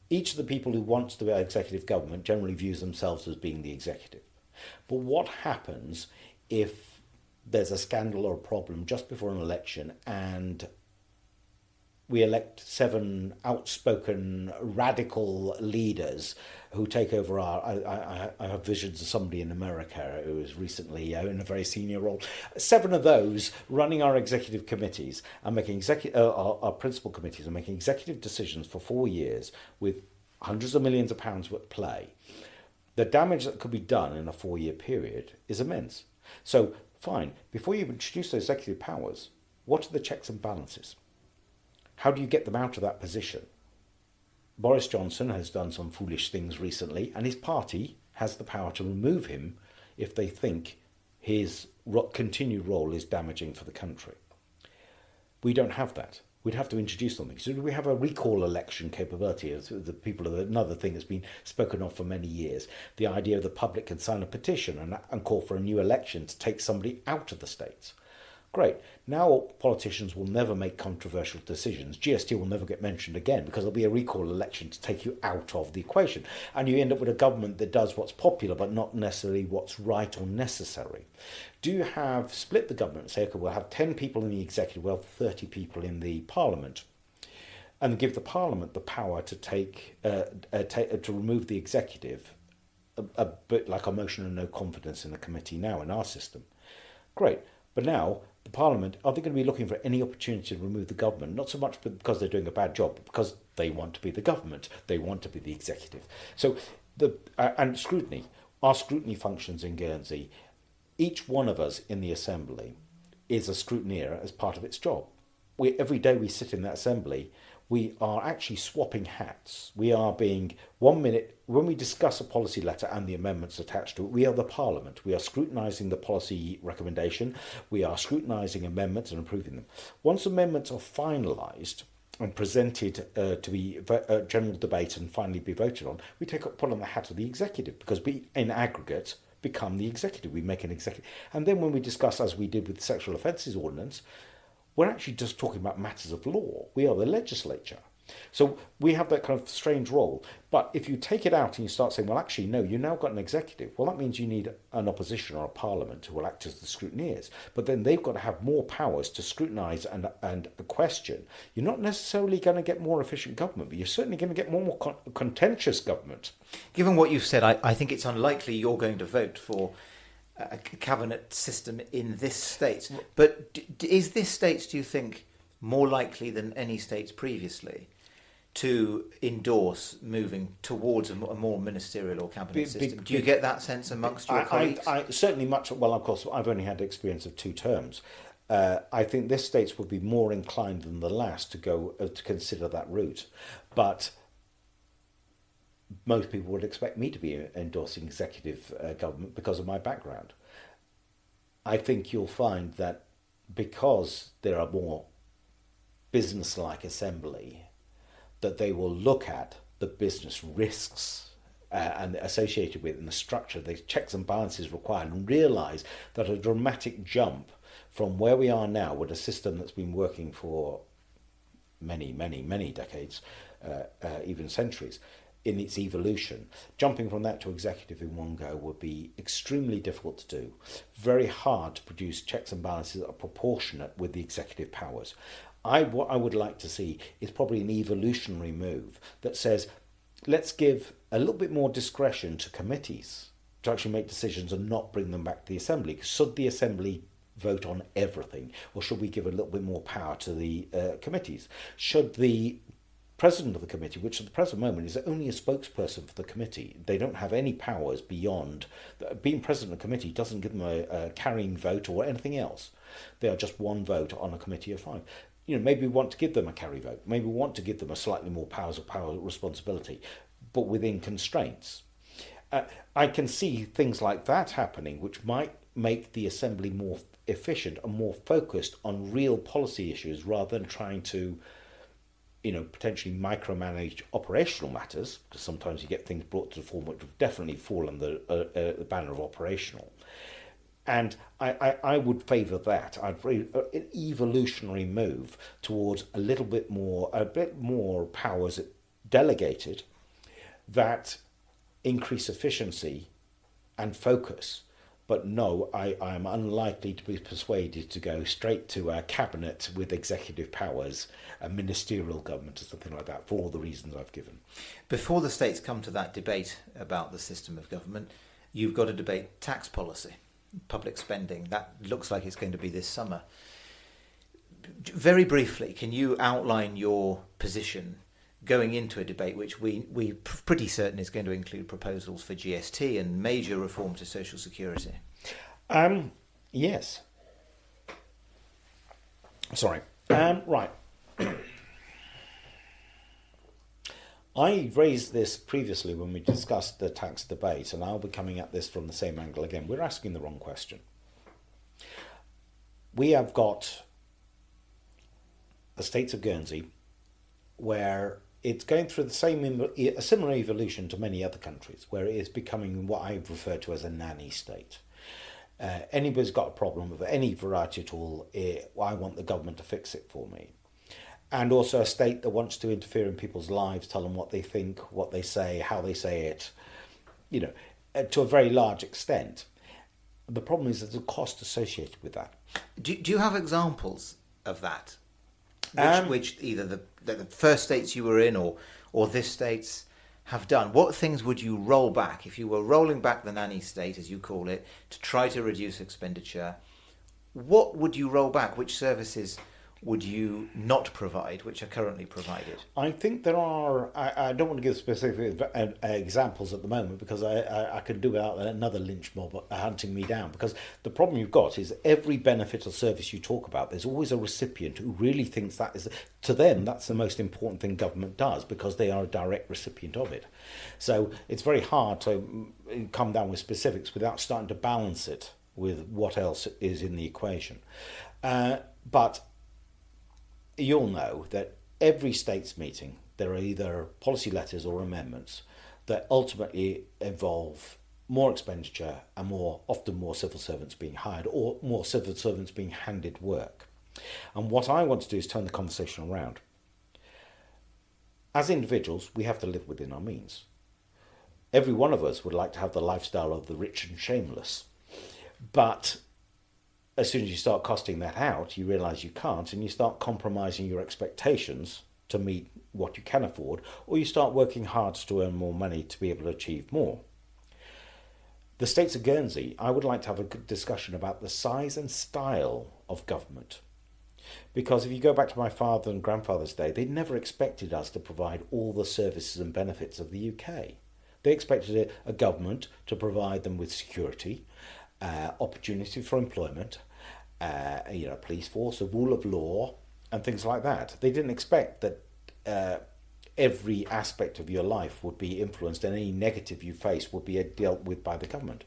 Each of the people who wants to be executive government generally views themselves as being the executive. But what happens if there's a scandal or a problem just before an election and we elect 7 outspoken radical leaders who take over I have visions of somebody in America who was recently in a very senior role. 7 of those running our executive committees and making our principal committees and making executive decisions for 4 years with hundreds of millions of pounds at play. The damage that could be done in a 4-year period is immense. So, fine, before you introduce those executive powers, what are the checks and balances? How do you get them out of that position? Boris Johnson has done some foolish things recently, and his party has the power to remove him if they think his continued role is damaging for the country. We don't have that. We'd have to introduce something. So we have a recall election capability. Another thing that's been spoken of for many years. The idea the public can sign a petition and call for a new election to take somebody out of the states. Great. Now politicians will never make controversial decisions. GST will never get mentioned again because there'll be a recall election to take you out of the equation. And you end up with a government that does what's popular but not necessarily what's right or necessary. Do you have split the government and say, okay, we'll have 10 people in the executive, we'll have 30 people in the parliament, and give the parliament the power to to remove the executive, a bit like a motion of no confidence in the committee now in our system. Great. But now, the Parliament, are they going to be looking for any opportunity to remove the government? Not so much because they're doing a bad job, but because they want to be the government. They want to be the executive. So, and scrutiny. Our scrutiny functions in Guernsey, each one of us in the Assembly is a scrutineer as part of its job. Every day we sit in that Assembly, we are actually swapping hats. We are being, 1 minute, when we discuss a policy letter and the amendments attached to it, we are the Parliament. We are scrutinising the policy recommendation. We are scrutinising amendments and approving them. Once amendments are finalised and presented to be general debate and finally be voted on, we put on the hat of the executive, because we, in aggregate, become the executive. We make an executive. And then when we discuss, as we did with the Sexual Offences Ordinance, we're actually just talking about matters of law. We are the legislature. So we have that kind of strange role. But if you take it out and you start saying, well, actually, no, you've now got an executive. Well, that means you need an opposition or a parliament who will act as the scrutineers. But then they've got to have more powers to scrutinise and question. You're not necessarily going to get more efficient government, but you're certainly going to get more contentious government. Given what you've said, I think it's unlikely you're going to vote for a cabinet system in this state. But is this state, do you think, more likely than any states previously to endorse moving towards a more ministerial or cabinet system. Do you get that sense amongst your colleagues? I certainly much. Well, of course, I've only had experience of 2 terms. I think this states would be more inclined than the last to go to consider that route, but most people would expect me to be endorsing executive government because of my background. I think you'll find that because there are more business-like assembly, that they will look at the business risks and associated with it and the structure, the checks and balances required, and realise that a dramatic jump from where we are now with a system that's been working for many, many, many decades, even centuries, in its evolution, jumping from that to executive in one go would be extremely difficult to do. Very hard to produce checks and balances that are proportionate with the executive powers. What I would like to see is probably an evolutionary move that says, let's give a little bit more discretion to committees to actually make decisions and not bring them back to the Assembly. Should the Assembly vote on everything, or should we give a little bit more power to the committees? Should the president of the committee, which at the present moment is only a spokesperson for the committee, they don't have any powers beyond being president of the committee, doesn't give them a carrying vote or anything else. They are just one vote on a committee of 5. Maybe we want to give them a carry vote. Maybe we want to give them a slightly more power responsibility, but within constraints. I can see things like that happening, which might make the Assembly more efficient and more focused on real policy issues rather than trying to, potentially micromanage operational matters, because sometimes you get things brought to the fore which would definitely fall under the banner of operational. And I would favour that. I'd an evolutionary move towards a bit more powers delegated that increase efficiency and focus. But no, I am unlikely to be persuaded to go straight to a cabinet with executive powers, a ministerial government or something like that, for all the reasons I've given. Before the states come to that debate about the system of government, you've got to debate tax policy. Public spending, that looks like it's going to be this summer. Very briefly, can you outline your position going into a debate which we're pretty certain is going to include proposals for GST and major reform to social security? Yes. Sorry. Right. I raised this previously when we discussed the tax debate, and I'll be coming at this from the same angle again. We're asking the wrong question. We have got the states of Guernsey where it's going through a similar evolution to many other countries, where it is becoming what I refer to as a nanny state. Anybody's got a problem of any variety at all, I want the government to fix it for me. And also a state that wants to interfere in people's lives, tell them what they think, what they say, how they say it, to a very large extent. The problem is there's a cost associated with that. Do you have examples of that? Which either the first states you were in or this states have done? What things would you roll back if you were rolling back the nanny state, as you call it, to try to reduce expenditure? What would you roll back? Which services would you not provide, which are currently provided? I think there are, I don't want to give specific examples at the moment because I could do without another lynch mob hunting me down, because the problem you've got is every benefit or service you talk about, there's always a recipient who really thinks that is, to them, that's the most important thing government does because they are a direct recipient of it. So it's very hard to come down with specifics without starting to balance it with what else is in the equation. But you'll know that every state's meeting, there are either policy letters or amendments that ultimately involve more expenditure and often more civil servants being hired or more civil servants being handed work. And what I want to do is turn the conversation around. As individuals, we have to live within our means. Every one of us would like to have the lifestyle of the rich and shameless. But as soon as you start costing that out, you realise you can't, and you start compromising your expectations to meet what you can afford, or you start working hard to earn more money to be able to achieve more. The states of Guernsey, I would like to have a good discussion about the size and style of government. Because if you go back to my father and grandfather's day, they never expected us to provide all the services and benefits of the UK. They expected a government to provide them with security, opportunity for employment, police force, the rule of law, and things like that. They didn't expect that every aspect of your life would be influenced and any negative you face would be dealt with by the government.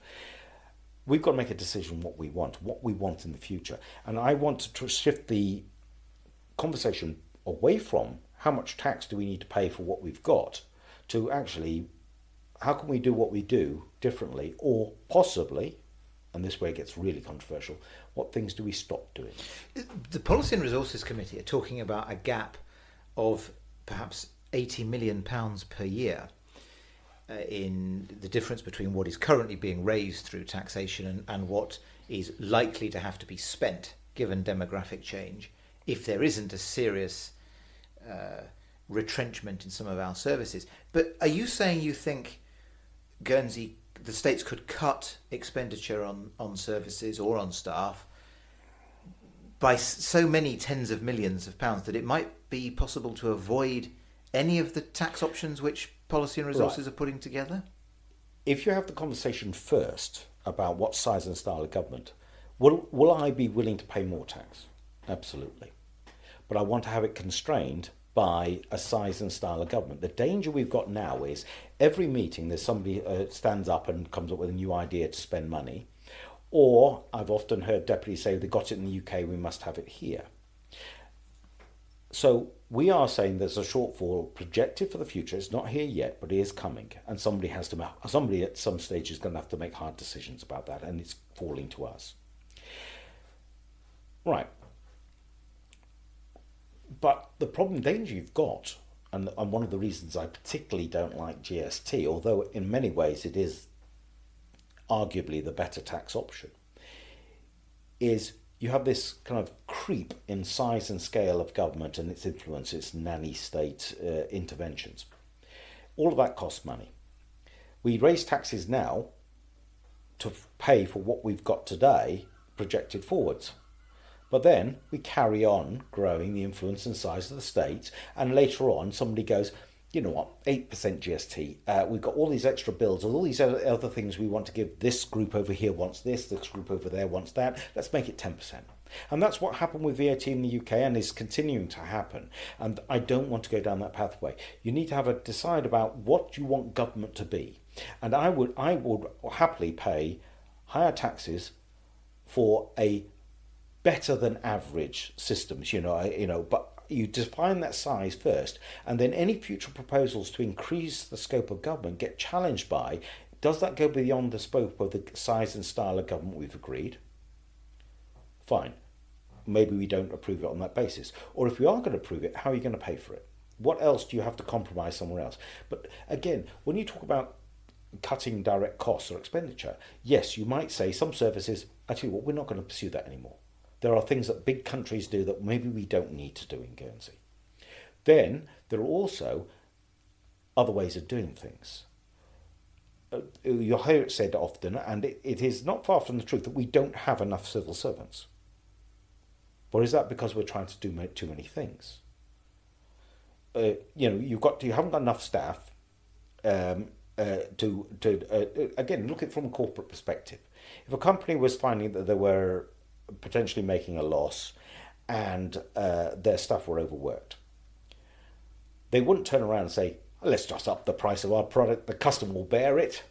We've got to make a decision what we want in the future. And I want to shift the conversation away from how much tax do we need to pay for what we've got to actually how can we do what we do differently, or possibly, and this way it gets really controversial, what things do we stop doing? The Policy and Resources Committee are talking about a gap of perhaps £80 million per year in the difference between what is currently being raised through taxation and what is likely to have to be spent given demographic change if there isn't a serious retrenchment in some of our services. But are you saying you think Guernsey, the states could cut expenditure on services or on staff by so many tens of millions of pounds that it might be possible to avoid any of the tax options which Policy and Resources are putting together? If you have the conversation first about what size and style of government, will I be willing to pay more tax? Absolutely. But I want to have it constrained by a size and style of government. The danger we've got now is every meeting there's somebody stands up and comes up with a new idea to spend money, or I've often heard deputies say they got it in the UK, we must have it here. So we are saying there's a shortfall projected for the future. It's not here yet, but it is coming, and somebody at some stage is going to have to make hard decisions about that, and it's falling to us. Right. But the danger you've got, and one of the reasons I particularly don't like GST, although in many ways it is arguably the better tax option, is you have this kind of creep in size and scale of government and its influence, its nanny state interventions. All of that costs money. We raise taxes now to pay for what we've got today projected forwards. But then we carry on growing the influence and size of the state, and later on somebody goes, you know what, 8% GST, we've got all these extra bills, all these other things we want to give, this group over here wants this group over there wants that, let's make it 10%. And that's what happened with VAT in the UK and is continuing to happen. And I don't want to go down that pathway. You need to decide about what you want government to be. And I would happily pay higher taxes for a better than average systems, but you define that size first, and then any future proposals to increase the scope of government get challenged by, does that go beyond the scope of the size and style of government we've agreed? Fine. Maybe we don't approve it on that basis. Or if we are going to approve it, how are you going to pay for it? What else do you have to compromise somewhere else? But again, when you talk about cutting direct costs or expenditure, yes, you might say some services, I tell you what, we're not going to pursue that anymore. There are things that big countries do that maybe we don't need to do in Guernsey. Then there are also other ways of doing things. You'll hear it said often, and it is not far from the truth, that we don't have enough civil servants. Or is that because we're trying to do too many things? You haven't got enough staff again, look at it from a corporate perspective. If a company was finding that they were potentially making a loss and their staff were overworked, they wouldn't turn around and say, let's just up the price of our product, the customer will bear it.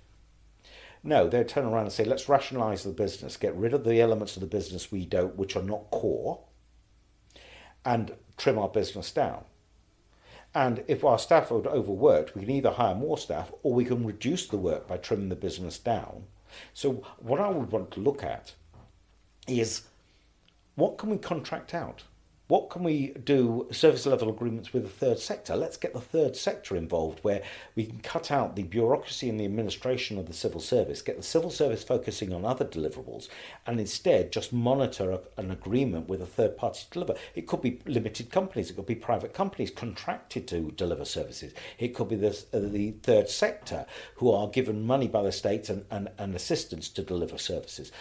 No, they'd turn around and say, let's rationalise the business, get rid of the elements of the business which are not core, and trim our business down. And if our staff are overworked, we can either hire more staff or we can reduce the work by trimming the business down. So what I would want to look at is, what can we contract out? What can we do service level agreements with the third sector? Let's get the third sector involved, where we can cut out the bureaucracy and the administration of the civil service, get the civil service focusing on other deliverables, and instead just monitor an agreement with a third party to deliver. It could be limited companies, it could be private companies contracted to deliver services. It could be the third sector who are given money by the state and assistance to deliver services.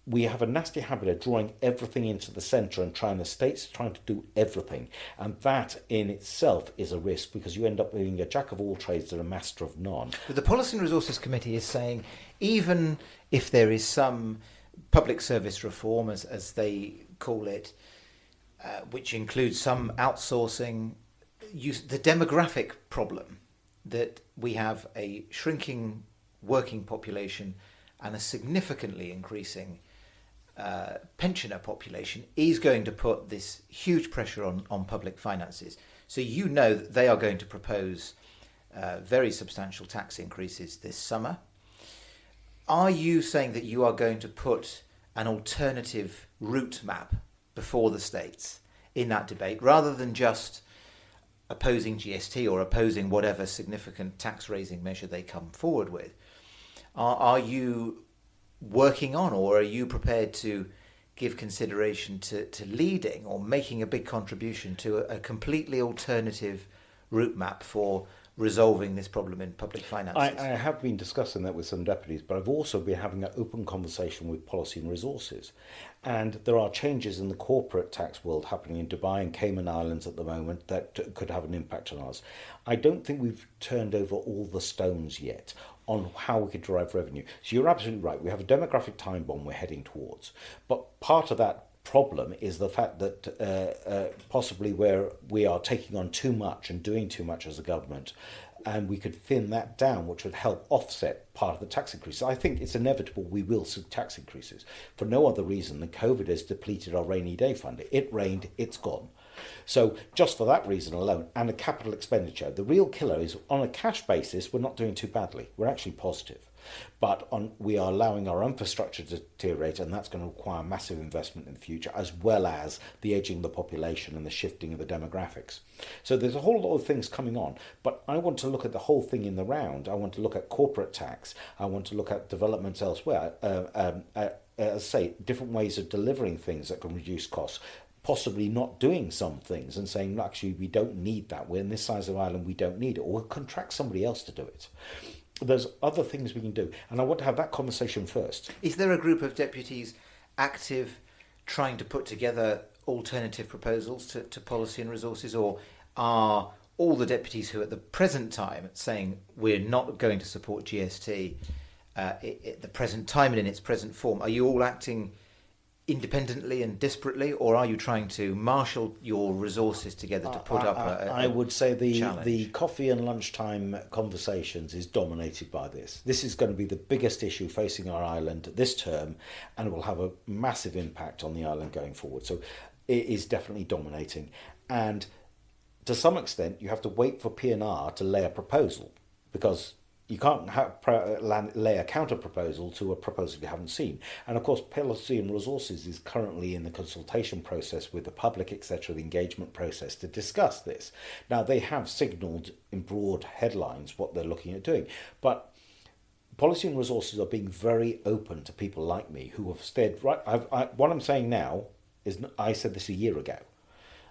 we have a nasty habit of drawing everything into the centre and the state's trying to do everything. And that in itself is a risk, because you end up being a jack of all trades and a master of none. But the Policy and Resources Committee is saying, even if there is some public service reform, as they call it, which includes some outsourcing, the demographic problem that we have a shrinking working population and a significantly increasing pensioner population is going to put this huge pressure on public finances. So you know that they are going to propose very substantial tax increases this summer. Are you saying that you are going to put an alternative route map before the states in that debate, rather than just opposing GST or opposing whatever significant tax raising measure they come forward with? Are you working on, or are you prepared to give consideration to leading or making a big contribution to a completely alternative route map for resolving this problem in public finances? I have been discussing that with some deputies, but I've also been having an open conversation with Policy and Resources. And there are changes in the corporate tax world happening in Dubai and Cayman Islands at the moment that could have an impact on us. I don't think we've turned over all the stones yet on how we could derive revenue. So you're absolutely right. We have a demographic time bomb we're heading towards. But part of that problem is the fact that possibly where we are taking on too much and doing too much as a government, and we could thin that down, which would help offset part of the tax increase. So I think it's inevitable we will see tax increases for no other reason than COVID has depleted our rainy day fund. It rained, it's gone. So just for that reason alone, and the capital expenditure, the real killer is on a cash basis, we're not doing too badly. We're actually positive. But we are allowing our infrastructure to deteriorate, and that's going to require massive investment in the future, as well as the ageing of the population and the shifting of the demographics. So there's a whole lot of things coming on, but I want to look at the whole thing in the round. I want to look at corporate tax. I want to look at developments elsewhere. As I say, different ways of delivering things that can reduce costs. Possibly not doing some things and saying, actually, we don't need that. We're in this size of island, we don't need it. Or we'll contract somebody else to do it. There's other things we can do. And I want to have that conversation first. Is there a group of deputies active trying to put together alternative proposals to Policy and Resources? Or are all the deputies who at the present time saying we're not going to support GST at the present time and in its present form, are you all acting independently and disparately, or are you trying to marshal your resources together to put up a I would say the challenge? coffee and lunchtime conversations is dominated by this. This is going to be the biggest issue facing our island this term, and it will have a massive impact on the island going forward. So it is definitely dominating, and to some extent you have to wait for P&R to lay a proposal, because you can't lay a counter-proposal to a proposal you haven't seen. And of course, Policy and Resources is currently in the consultation process with the public, etc., the engagement process to discuss this. Now, they have signalled in broad headlines what they're looking at doing. But Policy and Resources are being very open to people like me who have stayed right. What I'm saying now is, I said this a year ago.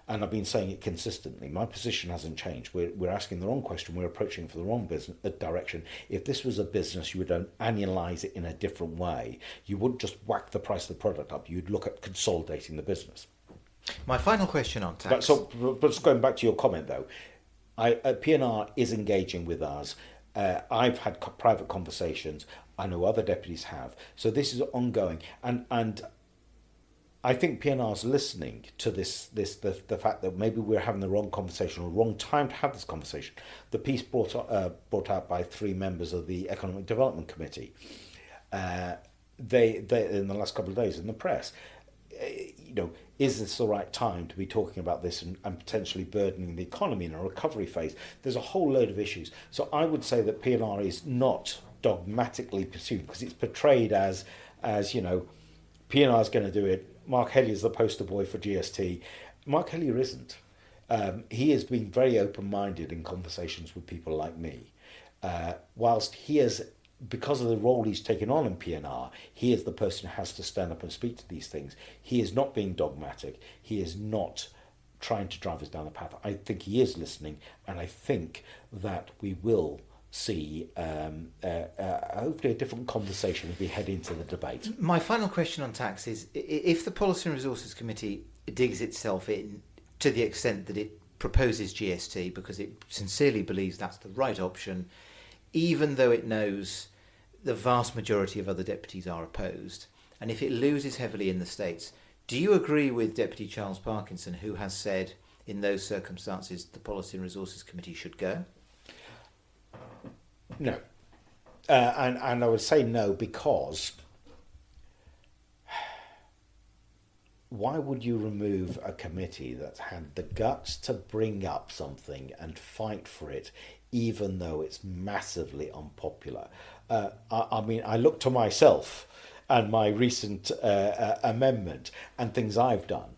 And I've been saying it consistently. My position hasn't changed. We're asking the wrong question. We're approaching it for the wrong business direction. If this was a business, you would annualise it in a different way. You wouldn't just whack the price of the product up. You'd look at consolidating the business. My final question on tax. But just going back to your comment, though, P&R is engaging with us. I've had private conversations. I know other deputies have. So this is ongoing. And I think P&R's listening to the fact that maybe we're having the wrong conversation or wrong time to have this conversation. The piece brought out by 3 members of the Economic Development Committee, they in the last couple of days in the press, is this the right time to be talking about this and potentially burdening the economy in a recovery phase? There's a whole load of issues. So I would say that P&R is not dogmatically pursued, because it's portrayed as P&R is going to do it. Mark Hellier is the poster boy for GST. Mark Hellier isn't. He has been very open-minded in conversations with people like me. Whilst he is, because of the role he's taken on in P&R, he is the person who has to stand up and speak to these things. He is not being dogmatic. He is not trying to drive us down the path. I think he is listening, and I think that we will see hopefully a different conversation as we head into the debate. My final question on tax is, if the Policy and Resources Committee digs itself in to the extent that it proposes GST because it sincerely believes that's the right option, even though it knows the vast majority of other deputies are opposed, and if it loses heavily in the States, do you agree with Deputy Charles Parkinson, who has said in those circumstances the Policy and Resources Committee should go? No. And I would say no because why would you remove a committee that had the guts to bring up something and fight for it, even though it's massively unpopular? I mean, I look to myself and my recent amendment and things I've done.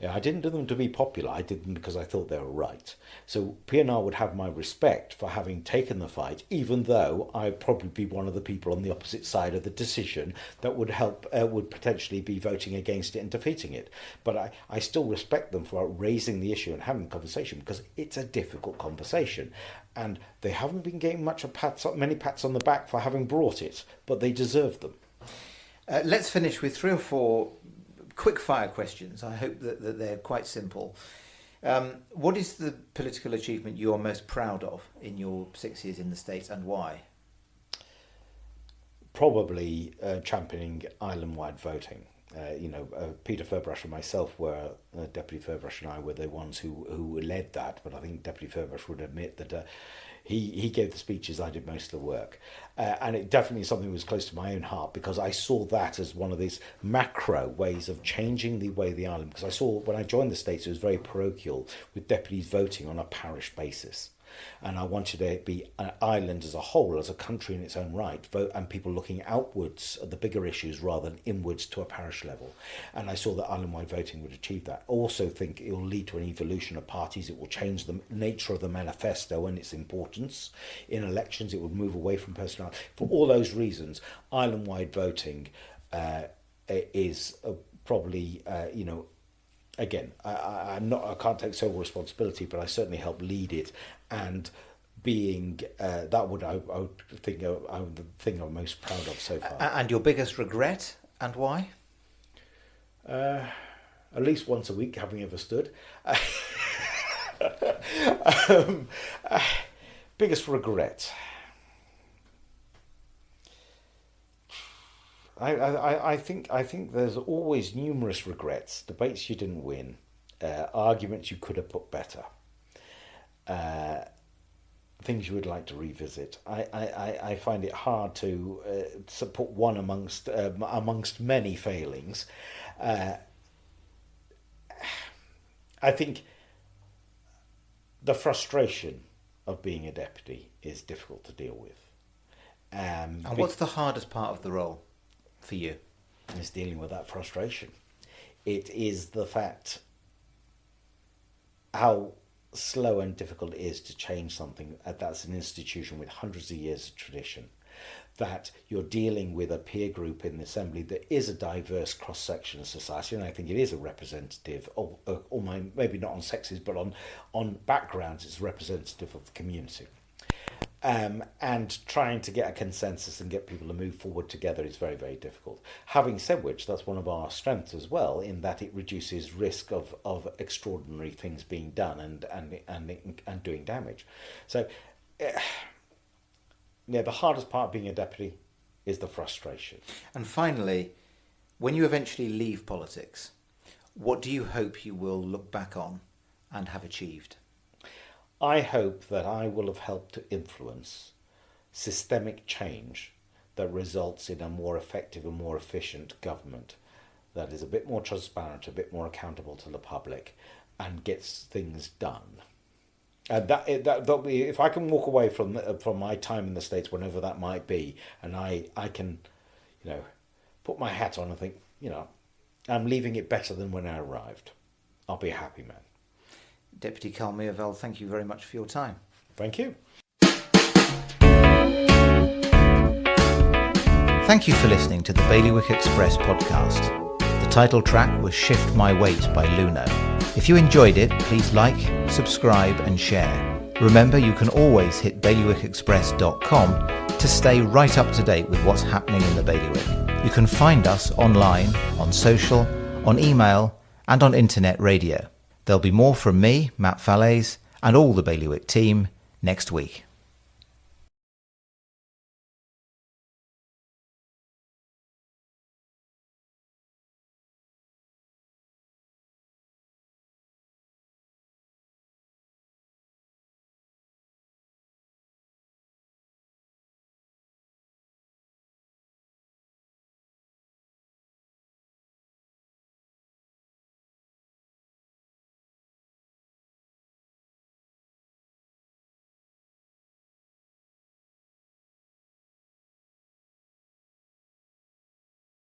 I didn't do them to be popular. I did them because I thought they were right. So P&R would have my respect for having taken the fight, even though I'd probably be one of the people on the opposite side of the decision that would would potentially be voting against it and defeating it. But I still respect them for raising the issue and having a conversation, because it's a difficult conversation. And they haven't been getting many pats on the back for having brought it, but they deserve them. Let's finish with 3 or 4 quick fire questions. I hope that they're quite simple. What is the political achievement you're most proud of in your 6 years in the States, and why? Probably championing island-wide voting. Peter Furbrush and myself were, Deputy Furbrush and I were the ones who led that, but I think Deputy Furbrush would admit that he gave the speeches, I did most of the work. And it definitely is something that was close to my own heart, because I saw that as one of these macro ways of changing the way the island, because I saw when I joined the States it was very parochial, with deputies voting on a parish basis. And I wanted it to be an island as a whole, as a country in its own right, and people looking outwards at the bigger issues rather than inwards to a parish level. And I saw that island-wide voting would achieve that. I also think it will lead to an evolution of parties. It will change the nature of the manifesto and its importance. In elections, it would move away from personality. For all those reasons, island-wide voting is probably, again, I can't take sole responsibility, but I certainly helped lead it, and being that would I would think the thing I'm most proud of so far. And your biggest regret, and why? At least once a week, having ever stood. Biggest regret. I think there's always numerous regrets, debates you didn't win, arguments you could have put better, things you would like to revisit. I find it hard to put one amongst many failings. I think the frustration of being a deputy is difficult to deal with. And what's the hardest part of the role for you? Is dealing with that frustration. It is the fact how slow and difficult it is to change something that's an institution with hundreds of years of tradition, that you're dealing with a peer group in the assembly that is a diverse cross-section of society, and I think it is a representative of maybe not on sexes, but on backgrounds, it's representative of the community. And trying to get a consensus and get people to move forward together is very, very difficult. Having said which, that's one of our strengths as well, in that it reduces risk of extraordinary things being done and doing damage. So, the hardest part of being a deputy is the frustration. And finally, when you eventually leave politics, what do you hope you will look back on and have achieved? I hope that I will have helped to influence systemic change that results in a more effective and more efficient government that is a bit more transparent, a bit more accountable to the public, and gets things done. And that if I can walk away from my time in the States, whenever that might be, and I can, put my hat on and think, I'm leaving it better than when I arrived, I'll be a happy man. Deputy Carl Meerveld, thank you very much for your time. Thank you. Thank you for listening to the Bailiwick Express podcast. The title track was Shift My Weight by Luno. If you enjoyed it, please like, subscribe and share. Remember, you can always hit bailiwickexpress.com to stay right up to date with what's happening in the bailiwick. You can find us online, on social, on email and on internet radio. There'll be more from me, Matt Falaise, and all the bailiwick team next week.